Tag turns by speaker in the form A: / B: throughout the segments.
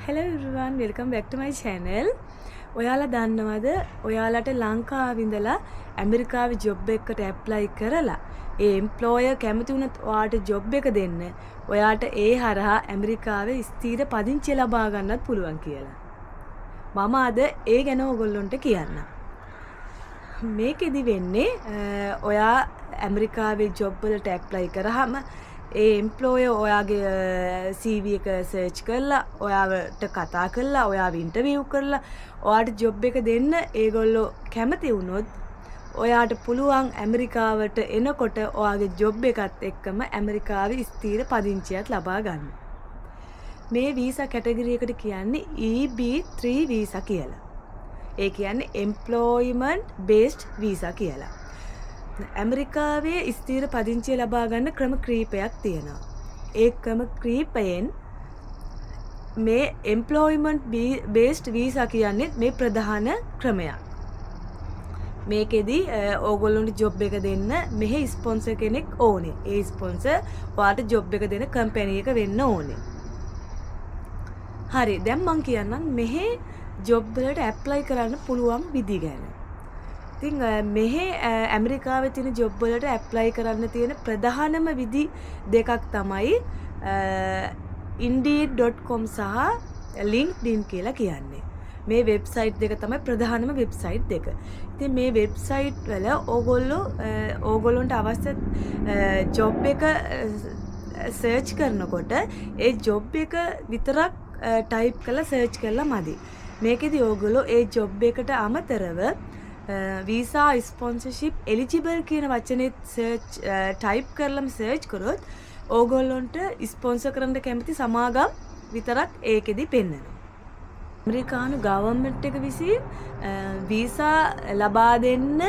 A: Hello everyone, welcome back to my channel. ඔයාලා දන්නවද ඔයාලට ලංකාවේ ඉඳලා ඇමරිකාවේ ජොබ් එකකට ඇප්ලයි කරලා ඒ එම්ප්ලොයර් කැමති වුණත් ඔයාට ජොබ් එක දෙන්න ඔයාට ඒ හරහා ඇමරිකාවේ ස්ථීර පදිංචිය ලබා ගන්නත් පුළුවන් කියලා. මම අද ඒ ගැන ඔයගොල්ලන්ට කියන්නම්. මේකෙදි වෙන්නේ ඔයා ඇමරිකාවේ ජොබ් වලට ඇප්ලයි කරාම ඒ එම්ප්ලොයර් ඔයාගේ CV එක සර්ච් කරලා ඔයාට කතා කරලා ඔයාව ඉන්ටර්විව් කරලා ඔයාට ජොබ් එක දෙන්න ඒගොල්ලෝ කැමති වුණොත් ඔයාට පුළුවන් ඇමරිකාවට එනකොට ඔයාගේ ජොබ් එකත් එක්කම ඇමරිකාවේ ස්ථීර පදිංචියක් ලබා ගන්න. මේ වීසා කැටගරි එකට කියන්නේ EB3 වීසා කියලා. ඒ කියන්නේ employment based visa කියලා. ඇමරිකාවේ ස්ථීර පදිංචිය ලබා ගන්න ක්‍රම කීපයක් තියෙනවා. ඒ ක්‍රම කීපයෙන් මේ employment based visa කියන්නේ මේ ප්‍රධාන ක්‍රමයක්. මේකෙදි ඕගොල්ලන්ට ජොබ් එක දෙන්න මෙහි ස්පොන්සර් කෙනෙක් ඕනේ. ඒ ස්පොන්සර් ඔයාලට ජොබ් එක දෙන කම්පැනි එක වෙන්න ඕනේ. හරි, දැන් මම කියන්නම් මෙහි ජොබ් වලට ඇප්ලයි කරන්න පුළුවන් විදි ගැන. ඉතින් මෙහි ඇමරිකාවේ තියෙන ජොබ් වලට ඇප්ලයි කරන්න තියෙන ප්‍රධානම විදි දෙකක් තමයි indeed.com සහ linkedin කියලා කියන්නේ. මේ වෙබ්සයිට් දෙක තමයි ප්‍රධානම වෙබ්සයිට් දෙක. ඉතින් මේ වෙබ්සයිට් වල ඕගොල්ලන්ට අවශ්‍ය ජොබ් එක සර්ච් කරනකොට ඒ ජොබ් එක විතරක් ටයිප් කරලා සර්ච් කරලා මදි. මේකෙදි ඕගොල්ලෝ ඒ ජොබ් එකට අමතරව වීසා ස්පොන්සර්ෂිප් එලිජිබල් කියන වචනේ සර්ච් ටයිප් කරලම සර්ච් කරොත් ඕගොල්ලන්ට ස්පොන්සර් කරන්න කැමති සමාගම් විතරක් ඒකෙදි පෙන්වනවා. ඇමරිකානු ගවර්න්මන්ට් එක විසින් වීසා ලබා දෙන්න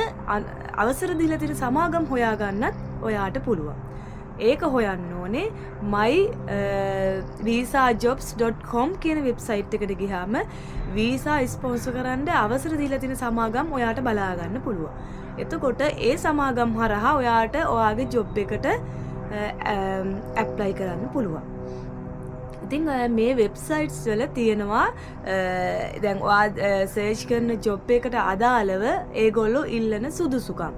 A: අවසර දීලා තියෙන සමාගම් හොයාගන්නත් ඔයාට පුළුවන්. ඒක හොයන්න ඕනේ myvisajobs.com කියන වෙබ්සයිට් එකට ගියාම වීසා ස්පොන්සර් කරන්න අවසර දීලා තියෙන සමාගම් ඔයාට බලා ගන්න පුළුවන්. එතකොට ඒ සමාගම් හරහා ඔයාට ඔයාගේ ජොබ් එකට ඇප්ලයි කරන්න පුළුවන්. ඉතින් මේ වෙබ්සයිට්ස් වල තියෙනවා දැන් ඔයා සර්ච් කරන ජොබ් එකට අදාළව ඒගොල්ලෝ ඉල්ලන සුදුසුකම්.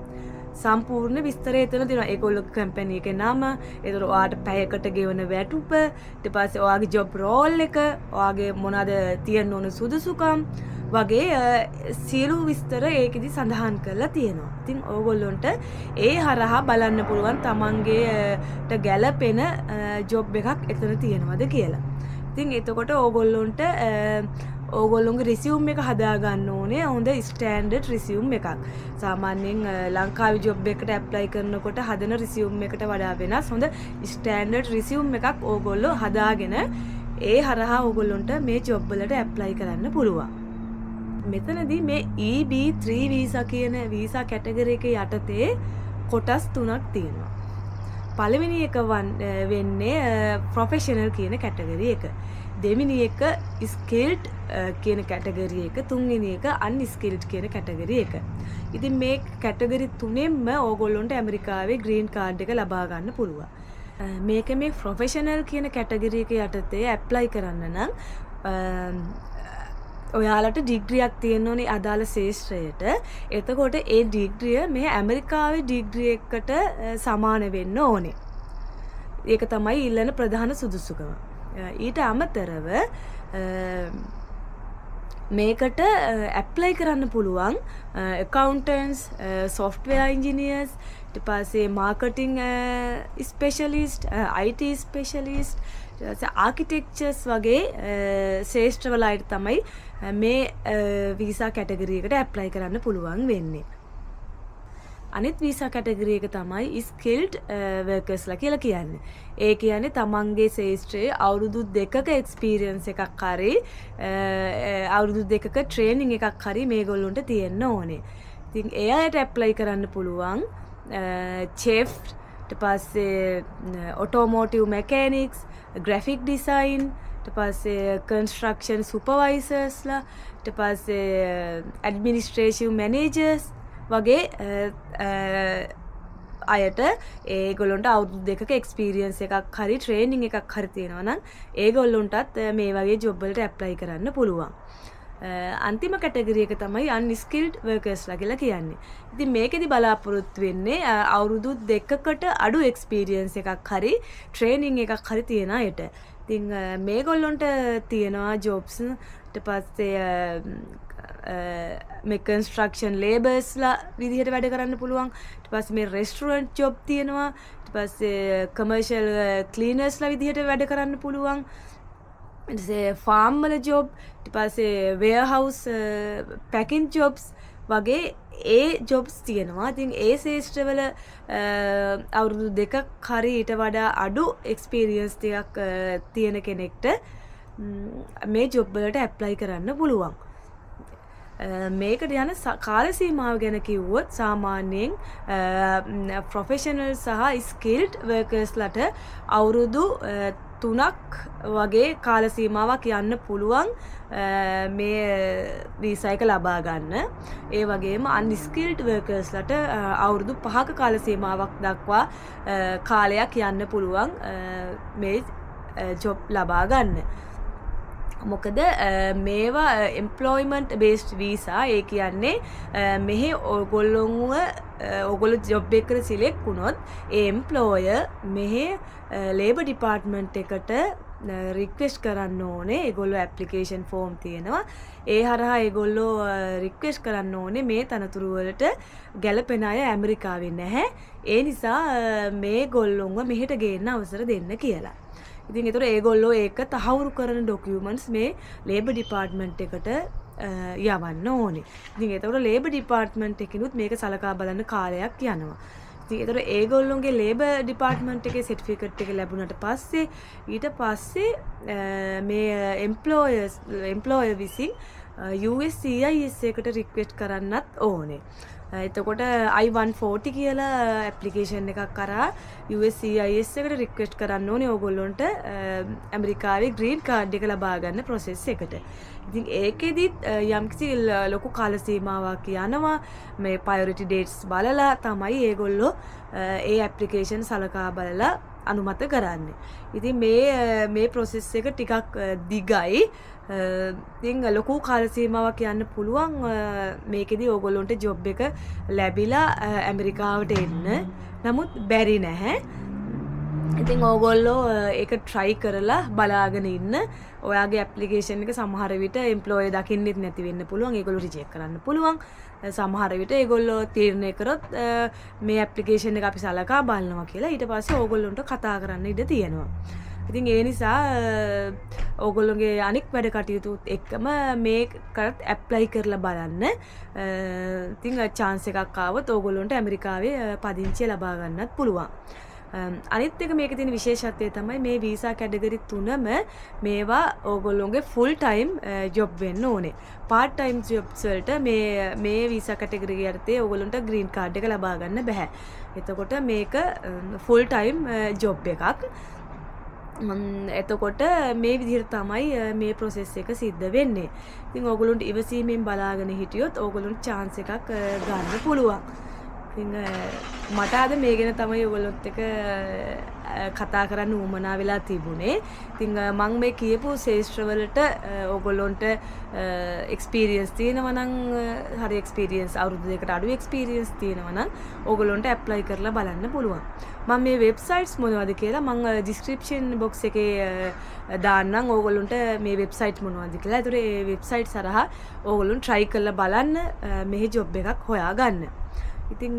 A: සම්පූර්ණ විස්තරය එතන තියෙනවා. ඒගොල්ලෝ කම්පැනි එකේ නම, ඒතර ඔයාට පැයකට ගෙවන වැටුප, ඊට පස්සේ ඔයාගේ ජොබ් රෝල් එක, ඔයාගේ මොනවාද තියෙන්න ඕන සුදුසුකම් වගේ සියලු විස්තර ඒකෙදි සඳහන් කරලා තියෙනවා. ඉතින් ඕගොල්ලන්ට ඒ හරහා බලන්න පුළුවන් තමන්ගේට ගැළපෙන ජොබ් එකක් එතන තියෙනවද කියලා. ඉතින් එතකොට ඕගොල්ලොන්ගේ රිසියුම් එක හදාගන්න ඕනේ හොඳ ස්ටෑන්ඩඩ් රිසියුම් එකක්. සාමාන්‍යයෙන් ලංකාවේ ජොබ් එකට ඇප්ලයි කරනකොට හදන රිසියුම් එකට වඩා වෙනස් හොඳ ස්ටෑන්ඩඩ් රිසියුම් එකක් ඕගොල්ලෝ හදාගෙන ඒ හරහා ඕගොල්ලොන්ට මේ ජොබ් වලට ඇප්ලයි කරන්න පුළුවන්. මෙතනදී මේ EB3 වීසා කියන වීසා කැටගරි එකේ යටතේ කොටස් තුනක් තියෙනවා. පළවෙනි එක වෙන්නේ ප්‍රොෆෙෂනල් කියන කැටගරි එක. දෙවෙනි එක ස්කිල්ඩ් කියන කැටගරි එක. තුන්වෙනි එක අන්ස්කිල්ඩ් කියන කැටගරි එක. ඉතින් මේ කැටගරි තුනෙන්ම ඕගොල්ලන්ට ඇමරිකාවේ ග්‍රීන් කාඩ් එක ලබා ගන්න පුළුවන්. මේක මේ ප්‍රොෆෙෂනල් කියන කැටගරි එක යටතේ ඇප්ලයි කරන්න නම් ඔයාලට ඩිග්‍රියක් තියෙන්න ඕනේ අදාළ ශාස්ත්‍රයට. එතකොට ඒ ඩිග්‍රිය මේ ඇමරිකාවේ ඩිග්‍රී එකකට සමාන වෙන්න ඕනේ. ඒක තමයි ඊළඟ ප්‍රධාන සුදුසුකම. ඊට අමතරව මේකට ඇප්ලයි කරන්න පුළුවන් accountants, software engineers, ඊට පස්සේ marketing specialist, IT specialist, ආකිටෙක්චර්ස් වගේ ශාස්ත්‍රවල අයට තමයි මේ වීසා කැටගරි එකට ඇප්ලයි කරන්න පුළුවන් වෙන්නේ. අනිත් වීසා කැටගරි එක තමයි ස්කිල්ඩ් වර්කර්ස්ලා කියලා කියන්නේ. ඒ කියන්නේ තමන්ගේ ශාස්ත්‍රයේ අවුරුදු 2ක එක්ස්පීරියන්ස් එකක් හරි අවුරුදු 2ක ට්‍රේනින් එකක් හරි මේගොල්ලොන්ට තියෙන්න ඕනේ. ඉතින් ඒ අයට ඇප්ලයි කරන්න පුළුවන් චෙෆ්, ඊට පස්සේ ඔටෝමෝටිව් මෙකැනික්ස්, graphic design, ඊට පස්සේ construction supervisorsලා, ඊට පස්සේ administrative managers වගේ අයට ඒගොල්ලොන්ට අවුරුදු 2ක එක්ස්පීරියන්ස් එකක් හරි ට්‍රේනින් එකක් හරි තියෙනවා නම් ඒගොල්ලොන්ටත් මේ වගේ ජොබ් වලට ඇප්ලයි කරන්න පුළුවන්. අන්තිම කැටගරි එක තමයි අන්ස්කිල්ඩ් වර්කර්ස්ලා කියලා කියන්නේ. ඉතින් මේකෙදි බලාපොරොත්තු වෙන්නේ අවුරුදු 2කට අඩු එක්ස්පීරියන්ස් එකක් හරි ට්‍රේනින් එකක් හරි තියන අයට. ඉතින් මේගොල්ලොන්ට තියෙනවා ජොබ්ස් ඊට පස්සේ මේ කන්ස්ට්‍රක්ෂන් ලේබර්ස්ලා විදිහට වැඩ කරන්න පුළුවන්. ඊට පස්සේ මේ රෙස්ටොරන්ට් ජොබ් තියෙනවා. ඊට පස්සේ කමර්ෂල් ක්ලීනර්ස්ලා විදිහට වැඩ කරන්න පුළුවන්. ෆාම් වල ජොබ්, ඊට පස්සේ වෙයර්හවුස් පැකින් ජොබ්ස් වගේ ඒ ජොබ්ස් තියෙනවා. ඉතින් ඒ ශේෂ්ත්‍රවල අවුරුදු 2ක් හරි ඊට වඩා අඩු එක්ස්පීරියන්ස් ටිකක් තියෙන කෙනෙක්ට මේ ජොබ් වලට ඇප්ලයි කරන්න පුළුවන්. මේකට යන කාල සීමාව ගැන කිව්වොත් සාමාන්‍යයෙන් ප්‍රොෆෙෂනල් සහ ස්කිල්ඩ් වර්කර්ස්ලට අවුරුදු 3ක් වගේ කාල සීමාවක් යන්න පුළුවන් මේ වීසා එක ලබා ගන්න. ඒ වගේම අන්ස්කිල්ඩ් වර්කර්ස්ලට අවුරුදු 5ක කාල සීමාවක් දක්වා කාලයක් යන්න පුළුවන් මේ ජොබ් ලබා ගන්න. මොකද මේවා එම්ප්ලොයිමන්ට් බේස්ඩ් වීසා. ඒ කියන්නේ මෙහි ඔයගොල්ලෝ ජොබ් එකකට සිලෙක්ට් වුණොත් ඒ එම්ප්ලොයර් මෙහි ලේබර් ඩිපාර්ට්මන්ට් එකට රික්වෙස්ට් කරන්න ඕනේ. ඒගොල්ලෝ ඇප්ලිකේෂන් ෆෝම් තියෙනවා. ඒ හරහා ඒගොල්ලෝ රික්වෙස්ට් කරන්න ඕනේ මේ තනතුරු වලට ගැලපෙන අය ඇමරිකාවේ නැහැ. ඒ නිසා මේ ගොල්ලොන්ව මෙහෙට ගේන්න අවසර දෙන්න කියලා. ඉතින් ඒතර ඒගොල්ලෝ ඒක තහවුරු කරන ඩොකියුමන්ට්ස් මේ ලේබර් ඩිපාර්ට්මන්ට් එකට යවන්න ඕනේ. ඉතින් ඒතර ලේබර් ඩිපාර්ට්මන්ට් එකකිනුත් මේක සලකා බලන්න කාලයක් යනවා. ඉතින් ඒතර ඒගොල්ලොන්ගේ ලේබර් ඩිපාර්ට්මන්ට් එකේ සර්ටිෆිකේට් එක ලැබුණාට පස්සේ ඊට පස්සේ මේ එම්ප්ලොයර් විසින් USCIS එකට රික්වෙස්ට් කරන්නත් ඕනේ. එතකොට I-140 කියලා ඇප්ලිකේෂන් එකක් කරා USCIS එකට රික්වෙස්ට් කරන්න ඕනේ ඕගොල්ලොන්ට ඇමරිකාවේ ග්‍රීන් කාඩ් එක ලබා ගන්න ප්‍රොසෙස් එකට. ඉතින් ඒකෙදිත් යම්කිසි ලොකු කාල සීමාවක් යනවා. මේ ප්‍රයොරිටි ඩේට්ස් බලලා තමයි ඒගොල්ලෝ ඒ ඇප්ලිකේෂන් සලකා බලලා අනුමත කරන්නේ. ඉතින් මේ ප්‍රොසෙස් එක ටිකක් දිගයි. ඉතින් ලොකු කාල සීමාවක් යන්න පුළුවන් මේකෙදි ඕගොල්ලොන්ට ජොබ් එක ලැබිලා ඇමරිකාවට එන්න. නමුත් බැරි නැහැ. ඉතින් ඕගොල්ලෝ ඒක try කරලා බලාගෙන ඉන්න. ඔයාගේ ඇප්ලිකේෂන් එක සමහර විට එම්ප්ලොයර් දකින්නෙත් නැති වෙන්න පුළුවන්. ඒගොල්ලෝ රිජෙක්ට් කරන්න පුළුවන්. සමහර විට ඒගොල්ලෝ තීරණය කරොත් මේ ඇප්ලිකේෂන් එක අපි සලකා බලනවා කියලා ඊට පස්සේ ඕගොල්ලොන්ට කතා කරන්න ඉඩ තියෙනවා. ඉතින් ඒ නිසා ඕගොල්ලෝගේ අනික් වැඩ කටයුතු එක්කම මේකට ඇප්ලයි කරලා බලන්න. ඉතින් chance එකක් ආවොත් ඕගොල්ලොන්ට ඇමරිකාවේ පදිංචිය ලබා ගන්නත් පුළුවන්. අනිත් එක මේකේ තියෙන විශේෂත්වය තමයි මේ වීසා කැටගරි 3ම මේවා ඕගොල්ලෝගේ ෆුල් ටයිම් ජොබ් වෙන්න ඕනේ. පාර්ට් ටයිම් ජොබ්ස් වලට මේ වීසා කැටගරි යටතේ ඕගොල්ලොන්ට ග්‍රීන් කාඩ් එක ලබා ගන්න බෑ. එතකොට මේක ෆුල් ටයිම් ජොබ් එකක්. එතකොට මේ විදිහට තමයි මේ ප්‍රොසෙස් එක සිද්ධ වෙන්නේ. ඉතින් ඕගොල්ලොන්ට ඉවසීමෙන් බලාගෙන හිටියොත් ඕගොල්ලොන්ට chance එකක් ගන්න පුළුවන්. ඉතින් මට අද මේ ගැන තමයි ඔයගොල්ලොත් එක්ක කතා කරන්න උවමනා වෙලා තිබුණේ. ඉතින් මම මේ කියපු ශේෂ්ත්‍රවලට ඔයගොල්ලොන්ට එක්ස්පීරියන්ස් තියෙනවා නම් හරි එක්ස්පීරියන්ස් අවුරුදු දෙකකට අඩු එක්ස්පීරියන්ස් තියෙනවා නම් ඔයගොල්ලොන්ට ඇප්ලයි කරලා බලන්න පුළුවන්. මම මේ වෙබ්සයිට්ස් මොනවද කියලා මම ඩිස්ක්‍රිප්ෂන් බොක්ස් එකේ දාන්නම් ඕගොල්ලොන්ට මේ වෙබ්සයිට් මොනවද කියලා. ඒතර ඒ වෙබ්සයිට් හරහා ඕගොල්ලොන් try කරලා බලන්න මේ ජොබ් එකක් හොයාගන්න. ඉතින්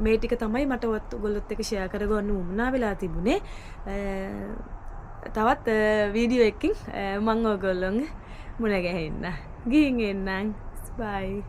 A: මේ ටික තමයි මට ඔයගොල්ලොත් එක්ක ෂෙයා කරගන්න උවමනා වෙලා තිබුණේ. තවත් වීඩියෝ එකකින් මම ඔයගොල්ලොන් මුණ ගැහෙන්න. ගිහින් එන්නම්. බයි.